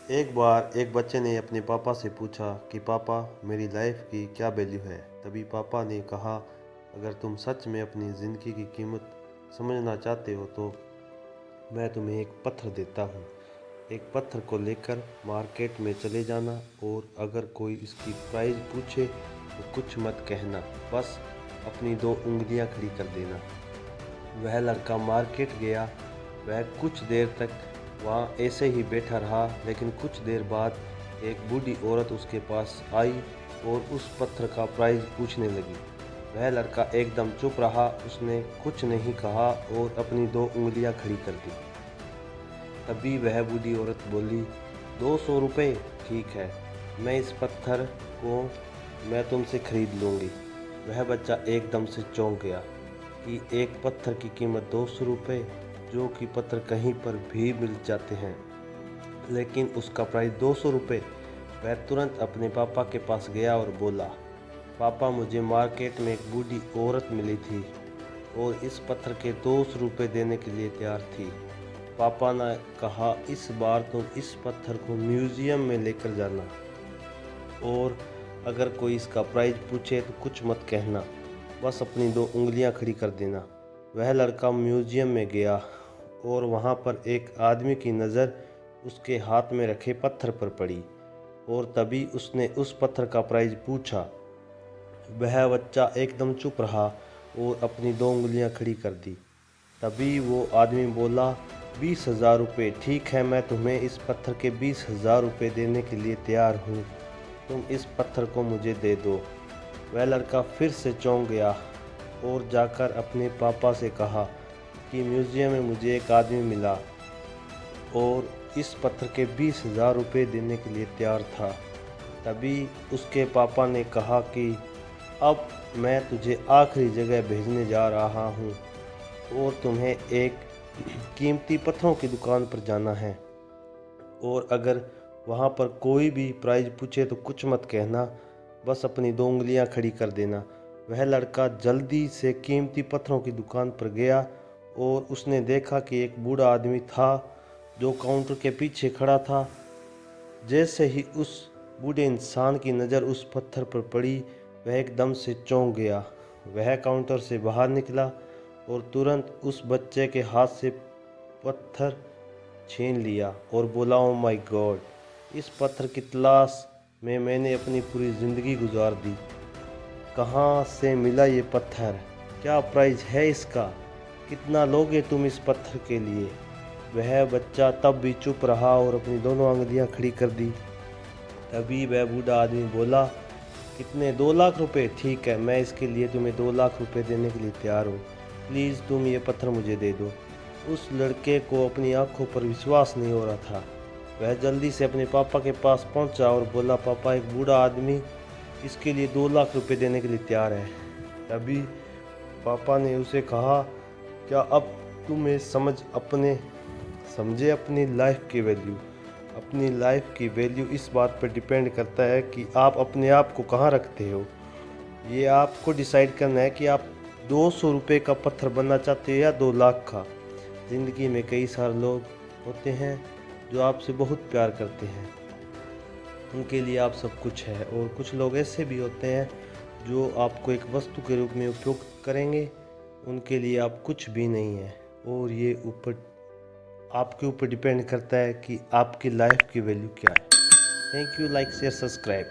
एक बार एक बच्चे ने अपने पापा से पूछा कि पापा मेरी लाइफ की क्या वैल्यू है। तभी पापा ने कहा, अगर तुम सच में अपनी ज़िंदगी की कीमत समझना चाहते हो तो मैं तुम्हें एक पत्थर देता हूँ। एक पत्थर को लेकर मार्केट में चले जाना और अगर कोई इसकी प्राइस पूछे तो कुछ मत कहना, बस अपनी दो उंगलियाँ खड़ी कर देना। वह लड़का मार्केट गया। वह कुछ देर तक वहाँ ऐसे ही बैठा रहा, लेकिन कुछ देर बाद एक बूढ़ी औरत उसके पास आई और उस पत्थर का प्राइस पूछने लगी। वह लड़का एकदम चुप रहा, उसने कुछ नहीं कहा और अपनी दो उंगलियां खड़ी कर दी। तभी वह बूढ़ी औरत बोली, 200 रुपये, ठीक है, मैं इस पत्थर को मैं तुमसे खरीद लूँगी। वह बच्चा एकदम से चौंक गया कि एक पत्थर की कीमत 200 रुपये, जो कि पत्थर कहीं पर भी मिल जाते हैं, लेकिन उसका प्राइस 200 रुपये। वह तुरंत अपने पापा के पास गया और बोला, पापा मुझे मार्केट में एक बूढ़ी औरत मिली थी और इस पत्थर के 200 रुपये देने के लिए तैयार थी। पापा ने कहा, इस बार तुम इस पत्थर को म्यूज़ियम में लेकर जाना और अगर कोई इसका प्राइस पूछे तो कुछ मत कहना, बस अपनी दो उंगलियां खड़ी कर देना। वह लड़का म्यूज़ियम में गया और वहाँ पर एक आदमी की नज़र उसके हाथ में रखे पत्थर पर पड़ी और तभी उसने उस पत्थर का प्राइस पूछा। वह बच्चा एकदम चुप रहा और अपनी दो उंगलियां खड़ी कर दी। तभी वो आदमी बोला, 20,000 रुपये, ठीक है, मैं तुम्हें इस पत्थर के 20,000 रुपये देने के लिए तैयार हूँ, तुम इस पत्थर को मुझे दे दो। वह लड़का फिर से चौंक गया और जाकर अपने पापा से कहा कि म्यूज़ियम में मुझे एक आदमी मिला और इस पत्थर के 20,000 रुपये देने के लिए तैयार था। तभी उसके पापा ने कहा कि अब मैं तुझे आखिरी जगह भेजने जा रहा हूँ और तुम्हें एक कीमती पत्थरों की दुकान पर जाना है और अगर वहाँ पर कोई भी प्राइस पूछे तो कुछ मत कहना, बस अपनी दो उंगलियां खड़ी कर देना। वह लड़का जल्दी से कीमती पत्थरों की दुकान पर गया और उसने देखा कि एक बूढ़ा आदमी था जो काउंटर के पीछे खड़ा था। जैसे ही उस बूढ़े इंसान की नज़र उस पत्थर पर पड़ी, वह एकदम से चौंक गया। वह काउंटर से बाहर निकला और तुरंत उस बच्चे के हाथ से पत्थर छीन लिया और बोला, ओ माय गॉड, इस पत्थर की तलाश में मैंने अपनी पूरी ज़िंदगी गुजार दी। कहाँ से मिला ये पत्थर? क्या प्राइस है इसका? कितना लोगे तुम इस पत्थर के लिए? वह बच्चा तब भी चुप रहा और अपनी दोनों उंगलियां खड़ी कर दी। तभी वह बूढ़ा आदमी बोला, कितने? 2 लाख रुपए, ठीक है, मैं इसके लिए तुम्हें 2 लाख रुपए देने के लिए तैयार हूँ, प्लीज़ तुम ये पत्थर मुझे दे दो। उस लड़के को अपनी आंखों पर विश्वास नहीं हो रहा था। वह जल्दी से अपने पापा के पास पहुंचा और बोला, पापा, एक बूढ़ा आदमी इसके लिए 2 लाख रुपए देने के लिए तैयार है। तभी पापा ने उसे कहा, क्या अब तुम्हें समझे अपनी लाइफ की वैल्यू? अपनी लाइफ की वैल्यू इस बात पर डिपेंड करता है कि आप अपने आप को कहाँ रखते हो। ये आपको डिसाइड करना है कि आप 200 रुपये का पत्थर बनना चाहते हो या 2 लाख का। ज़िंदगी में कई सारे लोग होते हैं जो आपसे बहुत प्यार करते हैं, उनके लिए आप सब कुछ है, और कुछ लोग ऐसे भी होते हैं जो आपको एक वस्तु के रूप में उपयोग करेंगे, उनके लिए आप कुछ भी नहीं है। और ये आपके ऊपर डिपेंड करता है कि आपकी लाइफ की वैल्यू क्या है। Thank you, like share subscribe.